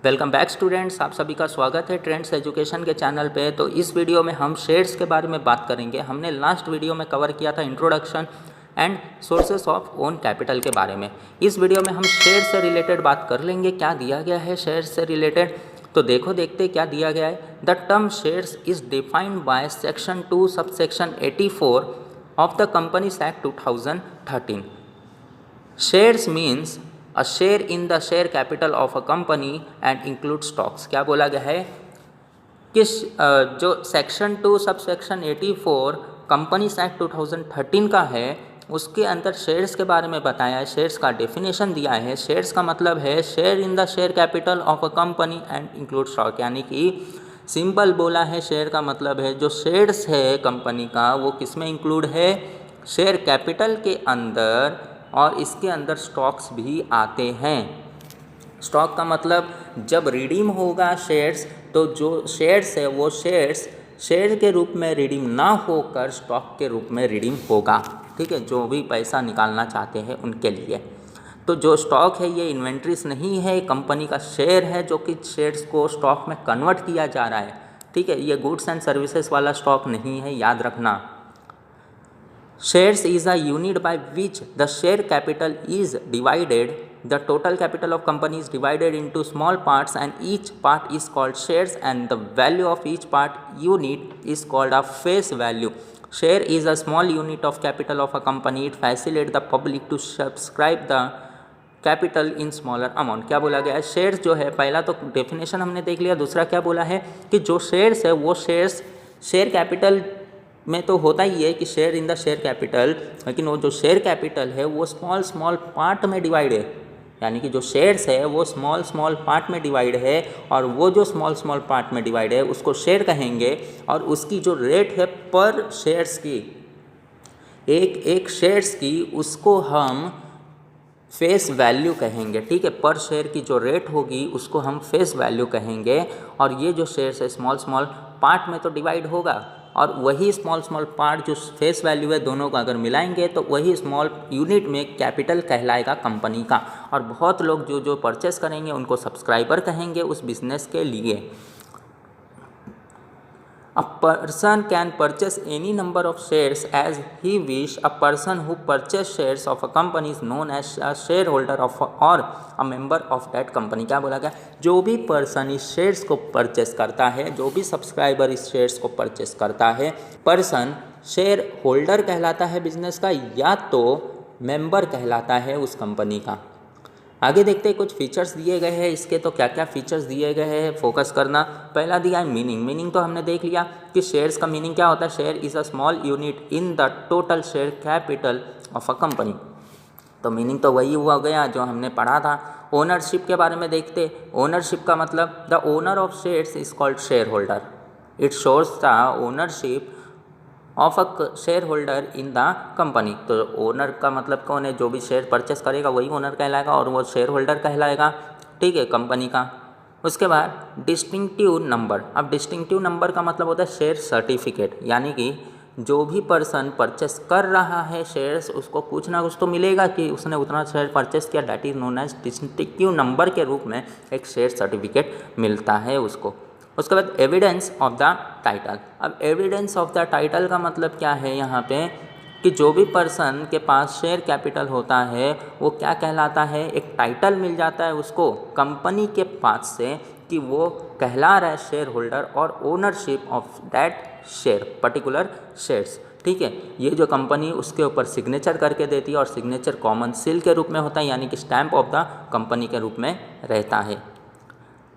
Welcome back students, आप सभी का स्वागत है ट्रेंड्स एजुकेशन के चैनल पे। तो इस वीडियो में हम शेयर्स के बारे में बात करेंगे। हमने लास्ट वीडियो में कवर किया था introduction and sources of own capital के बारे में। इस वीडियो में हम शेयर से रिलेटेड बात कर लेंगे। क्या दिया गया है शेयर से रिलेटेड, तो देखते क्या दिया गया है। The term shares is defined by section 2 subsection 84 of the companies act 2013। Shares means a share in the share capital of a company and include stocks. क्या बोला गया है कि जो section 2 sub section 84 companies act 2013 का है, उसके अंदर शेयर्स के बारे में बताया है। शेयर्स का डेफिनेशन दिया है। शेयर्स का मतलब है share in the share capital of a company and include stock, यानी कि सिंपल बोला है शेयर का मतलब है जो शेयर्स है कंपनी का वो किस में इंक्लूड है, शेयर कैपिटल के अंदर, और इसके अंदर स्टॉक्स भी आते हैं। स्टॉक का मतलब जब रिडीम होगा शेयर्स, तो जो शेयर्स है वो शेयर्स शेयर के रूप में रिडीम ना होकर स्टॉक के रूप में रिडीम होगा। ठीक है, जो भी पैसा निकालना चाहते हैं उनके लिए। तो जो स्टॉक है ये इन्वेंट्रीज नहीं है, कंपनी का शेयर है जो कि शेयर्स को स्टॉक में कन्वर्ट किया जा रहा है। ठीक है, ये गुड्स एंड सर्विसेज वाला स्टॉक नहीं है, याद रखना। Shares is a unit by which the share capital is divided. The total capital of company is divided into small parts and each part is called shares and the value of each part unit is called a face value. Share is a small unit of capital of a company. It facilitates the public to subscribe the capital in smaller amount. क्या बोला गया है, shares जो है, पहला तो definition हमने देख लिया, दूसरा क्या बोला है कि जो शेयर्स है वो शेयर्स शेयर कैपिटल में तो होता ही है कि share in the share capital, लेकिन वो जो शेयर कैपिटल है वो स्मॉल पार्ट में डिवाइड है, यानी कि जो शेयर्स है वो स्मॉल पार्ट में डिवाइड है, और वो जो स्मॉल पार्ट में डिवाइड है उसको शेयर कहेंगे, और उसकी जो रेट है पर शेयर्स की, एक शेयर्स की, उसको हम फेस वैल्यू कहेंगे। ठीक है, पर शेयर की जो रेट होगी उसको हम फेस वैल्यू कहेंगे। और ये जो शेयर्स है स्मॉल पार्ट में तो डिवाइड होगा, और वही स्मॉल पार्ट जो फेस वैल्यू है दोनों को अगर मिलाएंगे तो वही स्मॉल यूनिट में कैपिटल कहलाएगा कंपनी का। और बहुत लोग जो परचेस करेंगे उनको सब्सक्राइबर कहेंगे उस बिजनेस के लिए। A person can purchase any number of shares as he wish. A person who purchase shares of a company is known as a shareholder of or a member of that company. क्या बोला गया, जो भी person इस shares को purchase करता है, जो भी सब्सक्राइबर इस शेयर्स को परचेस करता है, पर्सन शेयर होल्डर कहलाता है बिजनेस का, या तो मेंबर कहलाता है उस कंपनी का। आगे देखते हैं कुछ फीचर्स दिए गए हैं इसके। तो क्या क्या फीचर्स दिए गए हैं, फोकस करना। पहला दिया है मीनिंग तो हमने देख लिया कि शेयर्स का मीनिंग क्या होता है। Share is a small unit in the total share capital of a company. तो मीनिंग तो वही हुआ गया जो हमने पढ़ा था। ओनरशिप के बारे में देखते। ओनरशिप का मतलब the owner of shares is called share holder. It shows the ownership of a share holder in the company. तो ओनर का मतलब कौन है, जो भी शेयर परचेस करेगा वही ओनर कहलाएगा और वो शेयर होल्डर कहलाएगा। ठीक है, कंपनी का। उसके बाद डिस्टिंक्टिव नंबर। अब डिस्टिंक्टिव नंबर का मतलब होता है शेयर सर्टिफिकेट, यानी कि जो भी पर्सन परचेस कर रहा है शेयर्स, उसको कुछ ना कुछ तो मिलेगा कि उसने उतना शेयर परचेस किया। That is known as distinctive number के रूप में एक शेयर सर्टिफिकेट मिलता है उसको। उसके बाद एविडेंस ऑफ द टाइटल। अब एविडेंस ऑफ द टाइटल का मतलब क्या है यहाँ पे, कि जो भी पर्सन के पास शेयर कैपिटल होता है वो क्या कहलाता है, एक टाइटल मिल जाता है उसको कंपनी के पास से कि वो कहला रहा है शेयर होल्डर और ownership of that share, particular shares. ठीक है, ये जो कंपनी उसके ऊपर सिग्नेचर करके देती है, और सिग्नेचर कॉमन सील के रूप में होता है, यानी कि स्टैम्प ऑफ द कंपनी के रूप में रहता है।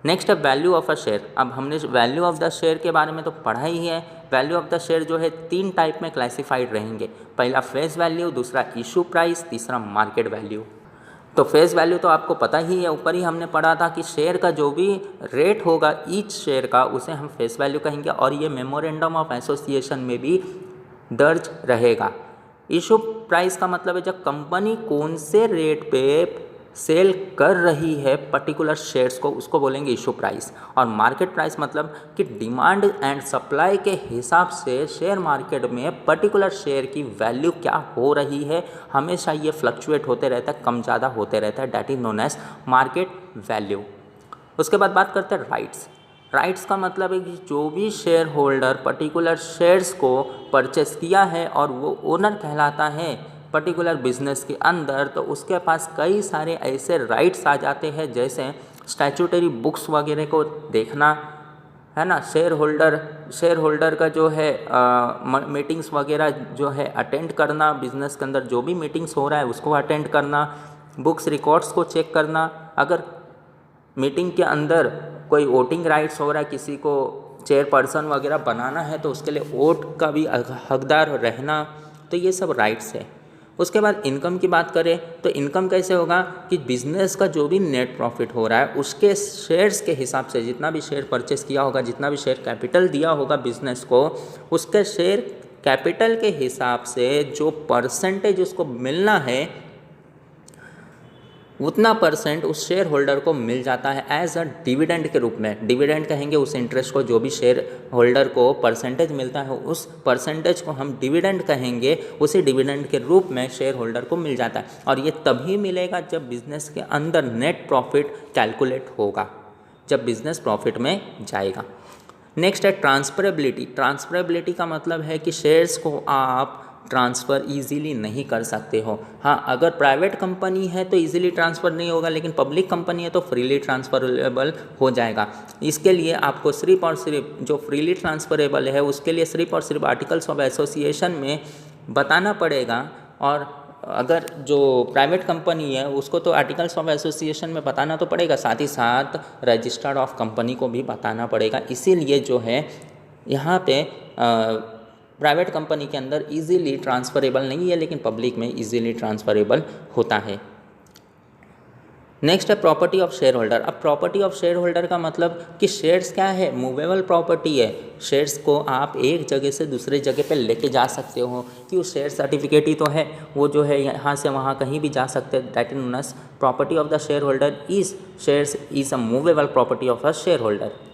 नेक्स्ट है वैल्यू ऑफ अ शेयर। अब हमने वैल्यू ऑफ द शेयर के बारे में तो पढ़ा ही है। वैल्यू ऑफ द शेयर जो है 3 टाइप में क्लासिफाइड रहेंगे। पहला फेस वैल्यू, दूसरा इशू प्राइस, तीसरा मार्केट वैल्यू। तो फेस वैल्यू तो आपको पता ही है, ऊपर ही हमने पढ़ा था कि शेयर का जो भी रेट होगा ईच शेयर का उसे हम फेस वैल्यू कहेंगे, और ये मेमोरेंडम ऑफ एसोसिएशन में भी दर्ज रहेगा। इशू प्राइस का मतलब है जब कंपनी कौन से रेट पे सेल कर रही है पर्टिकुलर शेयर्स को, उसको बोलेंगे इशू प्राइस। और मार्केट प्राइस मतलब कि डिमांड एंड सप्लाई के हिसाब से शेयर मार्केट में पर्टिकुलर शेयर की वैल्यू क्या हो रही है, हमेशा ये फ्लक्चुएट होते रहता है, कम ज़्यादा होते रहता है। That is known as market value. उसके बाद बात करते हैं राइट्स। राइट्स का मतलब है कि जो भी शेयर होल्डर पर्टिकुलर शेयर्स को परचेस किया है और वो ओनर कहलाता है पर्टिकुलर बिजनेस के अंदर, तो उसके पास कई सारे ऐसे राइट्स आ जाते हैं, जैसे स्टैट्यूटरी बुक्स वगैरह को देखना, है ना, शेयर होल्डर का जो है मीटिंग्स वगैरह जो है अटेंड करना, बिजनेस के अंदर जो भी मीटिंग्स हो रहा है उसको अटेंड करना, बुक्स रिकॉर्ड्स को चेक करना, अगर मीटिंग के अंदर कोई वोटिंग राइट्स हो रहा है, किसी को चेयरपर्सन वगैरह बनाना है तो उसके लिए वोट का भी हकदार रहना, तो ये सब राइट्स है। उसके बाद इनकम की बात करें तो इनकम कैसे होगा कि बिज़नेस का जो भी नेट प्रॉफिट हो रहा है उसके शेयर्स के हिसाब से, जितना भी शेयर परचेस किया होगा, जितना भी शेयर कैपिटल दिया होगा बिज़नेस को, उसके शेयर कैपिटल के हिसाब से जो परसेंटेज उसको मिलना है उतना परसेंट उस शेयर होल्डर को मिल जाता है एज अ डिविडेंड के रूप में। डिविडेंड कहेंगे उस इंटरेस्ट को, जो भी शेयर होल्डर को परसेंटेज मिलता है उस परसेंटेज को हम डिविडेंड कहेंगे, उसी डिविडेंड के रूप में शेयर होल्डर को मिल जाता है। और ये तभी मिलेगा जब बिजनेस के अंदर नेट प्रॉफिट कैलकुलेट होगा, जब बिजनेस प्रॉफिट में जाएगा। नेक्स्ट है ट्रांसफरेबिलिटी। ट्रांसफरेबिलिटी का मतलब है कि शेयर्स को आप ट्रांसफ़र इजीली नहीं कर सकते हो। हाँ, अगर प्राइवेट कंपनी है तो इजीली ट्रांसफ़र नहीं होगा, लेकिन पब्लिक कंपनी है तो फ्रीली ट्रांसफरेबल हो जाएगा। इसके लिए आपको सिर्फ और सिर्फ जो फ्रीली ट्रांसफरेबल है उसके लिए सिर्फ और सिर्फ आर्टिकल्स ऑफ एसोसिएशन में बताना पड़ेगा, और अगर जो प्राइवेट कंपनी है उसको तो आर्टिकल्स ऑफ एसोसिएशन में बताना तो पड़ेगा, साथ ही साथ रजिस्टर्ड ऑफ कंपनी को भी बताना पड़ेगा। इसीलिए जो है यहाँ पे प्राइवेट कंपनी के अंदर इजीली ट्रांसफरेबल नहीं है, लेकिन पब्लिक में इजीली ट्रांसफरेबल होता है। नेक्स्ट है प्रॉपर्टी ऑफ शेयर होल्डर। अब प्रॉपर्टी ऑफ शेयर होल्डर का मतलब कि शेयर्स क्या है, मूवेबल प्रॉपर्टी है। शेयर्स को आप एक जगह से दूसरे जगह पे लेके जा सकते हो, कि उस शेयर सर्टिफिकेट ही तो है, वो जो है यहाँ से वहाँ कहीं भी जा सकते हैं। That is known as property of the share holder is shares is a movable property of a share holder.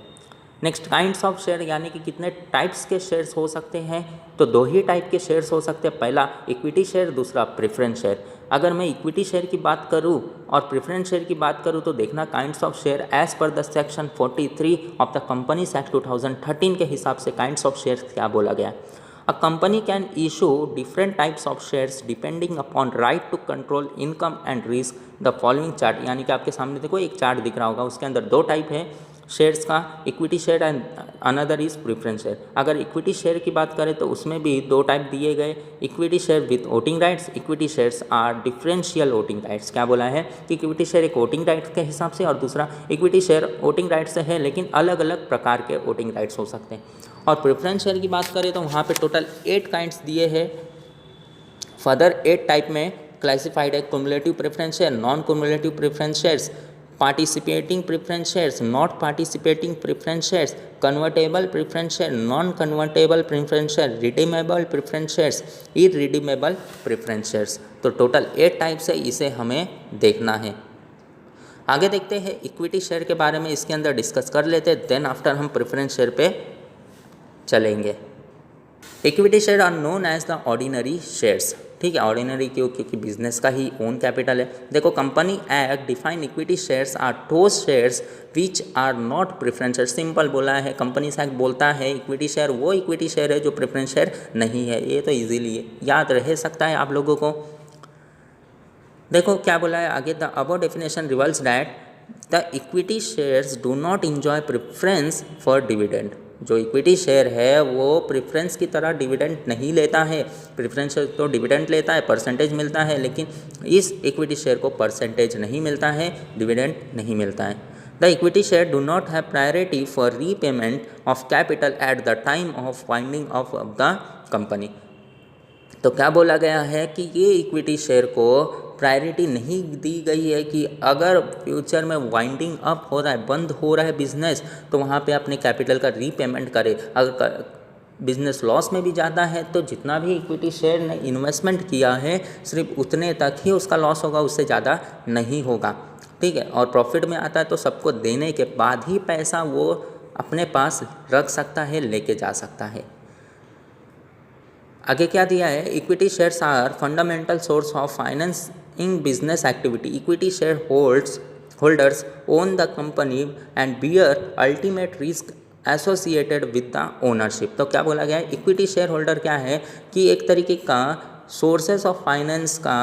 Next kinds of share, यानी कि कितने टाइप्स के शेयर्स हो सकते हैं, तो दो ही टाइप के शेयर्स हो सकते हैं, पहला इक्विटी शेयर, दूसरा प्रेफरेंस शेयर। अगर मैं इक्विटी शेयर की बात करूं और प्रेफरेंस शेयर की बात करूं तो देखना kinds of share as per the section 43 of the companies act 2013 के हिसाब से काइंड्स ऑफ शेयर्स क्या बोला गया है। A company can issue different types of shares depending upon right to control income and risk the following chart, यानी कि आपके सामने देखो एक चार्ट दिख रहा होगा, उसके अंदर दो टाइप है शेयर्स का, equity share and another is preference share. अगर इक्विटी शेयर की बात करें तो उसमें भी दो टाइप दिए गए, equity share with voting rights, equity shares are differential voting rights. क्या बोला है कि इक्विटी शेयर एक वोटिंग राइट्स के हिसाब से, और दूसरा इक्विटी शेयर वोटिंग राइट्स से है लेकिन अलग अलग प्रकार के वोटिंग राइट्स हो सकते हैं। और प्रेफरेंस शेयर की बात करें तो वहाँ पे टोटल 8 काइंड्स दिए हैं। फर्दर 8 टाइप में क्लासिफाइड है, cumulative preference share, non cumulative preference shares, participating preference shares, not participating preference shares, convertible preference share, non convertible preference share, redeemable preference shares, irredeemable preference shares। तो total 8 types है, इसे हमें देखना है। आगे देखते हैं इक्विटी शेयर के बारे में, इसके अंदर डिस्कस कर लेते हैं, देन आफ्टर हम प्रेफरेंस शेयर पे चलेंगे। Equity share are known as the ordinary shares, ठीक है, ऑर्डिनरी क्यों, क्योंकि बिजनेस का ही ओन कैपिटल है। देखो company act define equity shares are those shares which are not preference share. Simple बोला है, कंपनी एक्ट बोलता है इक्विटी शेयर वो इक्विटी शेयर है जो प्रेफरेंस शेयर नहीं है। ये तो इजीली याद रह सकता है आप लोगों को। देखो क्या बोला है आगे, the above definition reverse that the equity shares do not enjoy preference for dividend. जो इक्विटी शेयर है वो प्रेफरेंस की तरह डिविडेंड नहीं लेता है। प्रेफरेंस तो डिविडेंड लेता है, परसेंटेज मिलता है, लेकिन इस इक्विटी शेयर को परसेंटेज नहीं मिलता है, डिविडेंड नहीं मिलता है। The equity share do not have priority for repayment of capital at the time of winding of the company. तो क्या बोला गया है कि ये इक्विटी शेयर को प्रायोरिटी नहीं दी गई है कि अगर फ्यूचर में वाइंडिंग अप हो रहा है, बंद हो रहा है बिजनेस, तो वहाँ पे अपने कैपिटल का रीपेमेंट करे। अगर बिजनेस लॉस में भी जाता है तो जितना भी इक्विटी शेयर ने इन्वेस्टमेंट किया है सिर्फ उतने तक ही उसका लॉस होगा, उससे ज़्यादा नहीं होगा, ठीक है। और प्रॉफिट में आता है तो सबको देने के बाद ही पैसा वो अपने पास रख सकता है, लेके जा सकता है। आगे क्या दिया है, equity shares are fundamental source of financing business activity. Equity share holds holders own the company and bear ultimate risk associated with the ownership. तो क्या बोला गया है, इक्विटी शेयर होल्डर क्या है कि एक तरीके का सोर्सेस ऑफ फाइनेंस का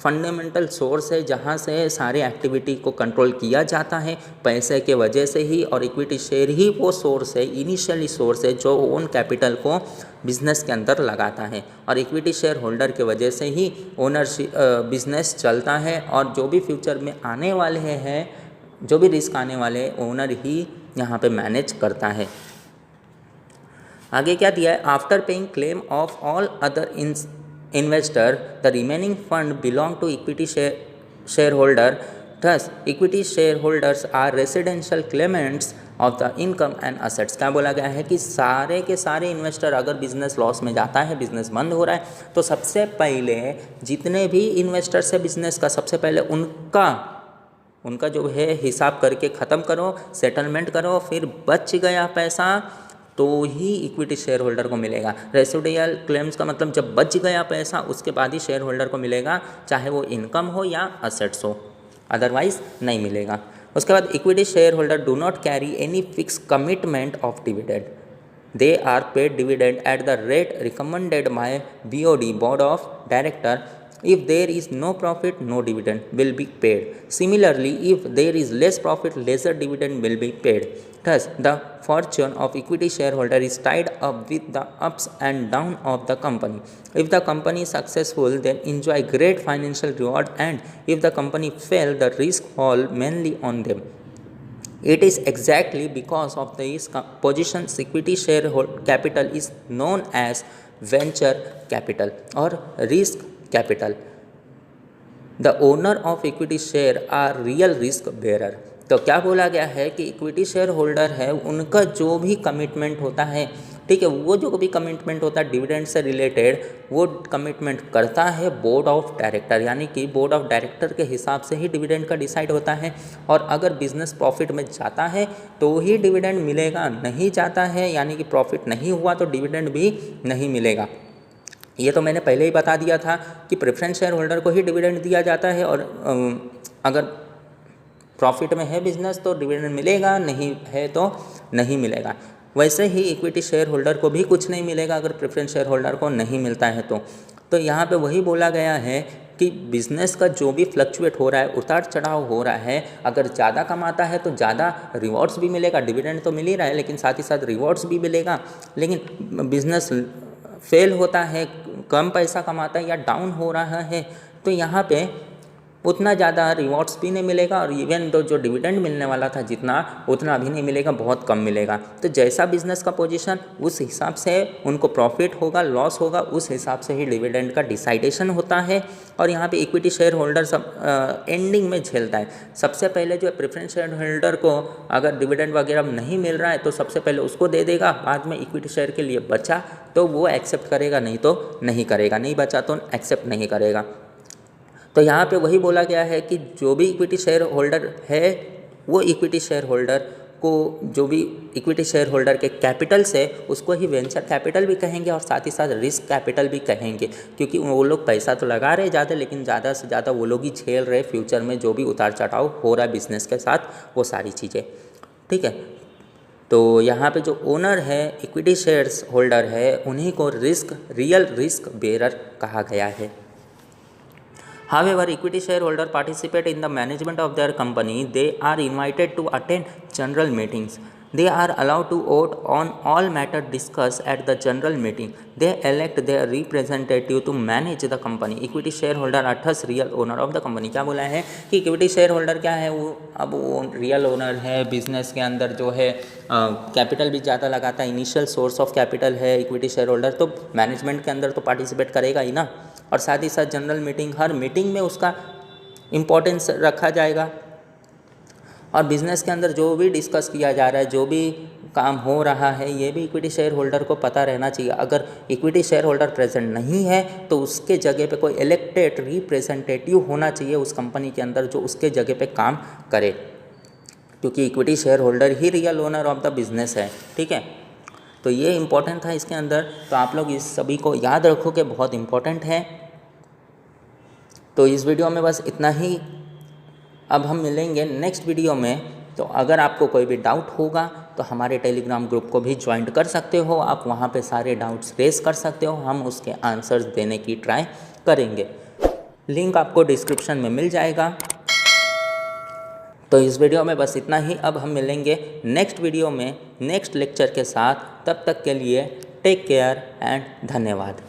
फंडामेंटल सोर्स है जहाँ से सारी एक्टिविटी को कंट्रोल किया जाता है पैसे के वजह से ही, और इक्विटी शेयर ही वो सोर्स है, इनिशियली सोर्स है जो ओन कैपिटल को बिजनेस के अंदर लगाता है, और इक्विटी शेयर होल्डर के वजह से ही ओनरशिप बिजनेस चलता है, और जो भी फ्यूचर में आने वाले हैं, जो भी रिस्क आने वाले ओनर ही यहाँ पे मैनेज करता है। आगे क्या दिया है, after paying claim of all other investor the remaining fund belong to equity share holder, thus equity share holders are residential claimants of the income and assets. क्या बोला गया है कि सारे के सारे इन्वेस्टर अगर बिजनेस लॉस में जाता है, बिजनेस बंद हो रहा है, तो सबसे पहले जितने भी इन्वेस्टर्स है बिजनेस का, सबसे पहले उनका जो है हिसाब करके ख़त्म करो, सेटलमेंट करो, फिर बच गया पैसा तो ही इक्विटी शेयर होल्डर को मिलेगा। रेसिडुअल क्लेम्स का मतलब जब बच गया पैसा उसके बाद ही शेयर होल्डर को मिलेगा, चाहे वो इनकम हो या असेट्स हो, अदरवाइज नहीं मिलेगा। उसके बाद equity share holder do not carry any fix commitment of dividend, they are paid dividend at the rate recommended by BOD board of director. If there is no profit, no dividend will be paid. Similarly, if there is less profit, lesser dividend will be paid. Thus, the fortune of equity shareholder is tied up with the ups and downs of the company. If the company is successful, then enjoy great financial reward, and if the company fail, the risk fall mainly on them. It is exactly because of these positions equity share capital is known as venture capital or risk capital. The owner of equity share are real risk bearer. तो क्या बोला गया है कि equity share holder है, उनका जो भी कमिटमेंट होता है, ठीक है, वो जो भी कमिटमेंट होता है डिविडेंड से रिलेटेड, वो कमिटमेंट करता है बोर्ड ऑफ डायरेक्टर, यानी कि बोर्ड ऑफ डायरेक्टर के हिसाब से ही डिविडेंड का डिसाइड होता है। और अगर बिजनेस प्रॉफिट में जाता है तो ही डिविडेंड मिलेगा, नहीं जाता है यानी कि प्रॉफिट नहीं हुआ तो डिविडेंड भी नहीं मिलेगा। ये तो मैंने पहले ही बता दिया था कि प्रेफरेंस शेयर होल्डर को ही डिविडेंड दिया जाता है, और अगर प्रॉफिट में है बिजनेस तो डिविडेंड मिलेगा, नहीं है तो नहीं मिलेगा। वैसे ही इक्विटी शेयर होल्डर को भी कुछ नहीं मिलेगा अगर प्रेफरेंस शेयर होल्डर को नहीं मिलता है तो यहाँ पे वही बोला गया है कि बिज़नेस का जो भी फ्लक्चुएट हो रहा है, उतार चढ़ाव हो रहा है, अगर ज़्यादा कमाता है तो ज़्यादा रिवॉर्ड्स भी मिलेगा, डिविडेंड तो मिल ही रहा है लेकिन साथ ही साथ रिवॉर्ड्स भी मिलेगा। लेकिन बिजनेस फेल होता है, कम पैसा कमाता है या डाउन हो रहा है, तो यहाँ पे उतना ज़्यादा रिवॉर्ड्स भी नहीं मिलेगा, और इवन तो जो डिविडेंड मिलने वाला था जितना, उतना भी नहीं मिलेगा, बहुत कम मिलेगा। तो जैसा बिजनेस का पोजीशन उस हिसाब से उनको प्रॉफिट होगा, लॉस होगा, उस हिसाब से ही डिविडेंड का डिसाइडेशन होता है। और यहाँ पे इक्विटी शेयर होल्डर सब एंडिंग में झेलता है। सबसे पहले जो प्रेफरेंस शेयर होल्डर को अगर डिविडेंड वगैरह नहीं मिल रहा है तो सबसे पहले उसको दे देगा, बाद में इक्विटी शेयर के लिए बचा तो वो एक्सेप्ट करेगा, नहीं तो नहीं करेगा, नहीं बचा तो एक्सेप्ट नहीं करेगा। तो यहाँ पे वही बोला गया है कि जो भी इक्विटी शेयर होल्डर है, वो इक्विटी शेयर होल्डर को, जो भी इक्विटी शेयर होल्डर के कैपिटल से, उसको ही वेंचर कैपिटल भी कहेंगे और साथ ही साथ रिस्क कैपिटल भी कहेंगे, क्योंकि वो लोग पैसा तो लगा रहे ज़्यादा, लेकिन ज़्यादा से ज़्यादा वो लोग ही झेल रहे फ्यूचर में जो भी उतार चढ़ाव हो रहा है बिजनेस के साथ, वो सारी चीज़ें। ठीक है, तो यहाँ पे जो ओनर है, इक्विटी शेयर्स होल्डर है, उन्हीं को रियल रिस्क बेरर कहा गया है। However, equity shareholder participate in the management of their company. They are invited to attend general meetings. They are allowed to vote on all matters discussed at the general meeting. They elect their representative to manage the company. Equity shareholder are thus real owner of the company. क्या बोला है कि equity share holder क्या है, वो अब वो real owner है। बिजनेस के अंदर जो है कैपिटल भी ज़्यादा लगाता है, इनिशियल सोर्स ऑफ कैपिटल है इक्विटी शेयर होल्डर, तो मैनेजमेंट के अंदर तो पार्टिसिपेट करेगा ही ना। और साथ ही साथ जनरल मीटिंग, हर मीटिंग में उसका इम्पोर्टेंस रखा जाएगा। और बिज़नेस के अंदर जो भी डिस्कस किया जा रहा है, जो भी काम हो रहा है, ये भी इक्विटी शेयर होल्डर को पता रहना चाहिए। अगर इक्विटी शेयर होल्डर प्रेजेंट नहीं है तो उसके जगह पे कोई इलेक्टेड रिप्रेजेंटेटिव होना चाहिए उस कंपनी के अंदर, जो उसके जगह पे काम करे, क्योंकि equity share holder he real owner of the business है। ठीक है, तो ये इम्पोर्टेंट था इसके अंदर, तो आप लोग इस सभी को याद रखो कि बहुत इम्पोर्टेंट है। तो इस वीडियो में बस इतना ही। अब हम मिलेंगे नेक्स्ट वीडियो में। तो अगर आपको कोई भी डाउट होगा तो हमारे टेलीग्राम ग्रुप को भी ज्वाइन कर सकते हो, आप वहाँ पे सारे डाउट्स रेस कर सकते हो, हम उसके आंसर्स देने की ट्राई करेंगे। लिंक आपको डिस्क्रिप्शन में मिल जाएगा। तो इस वीडियो में बस इतना ही। अब हम मिलेंगे नेक्स्ट वीडियो में नेक्स्ट लेक्चर के साथ। तब तक के लिए टेक केयर एंड धन्यवाद।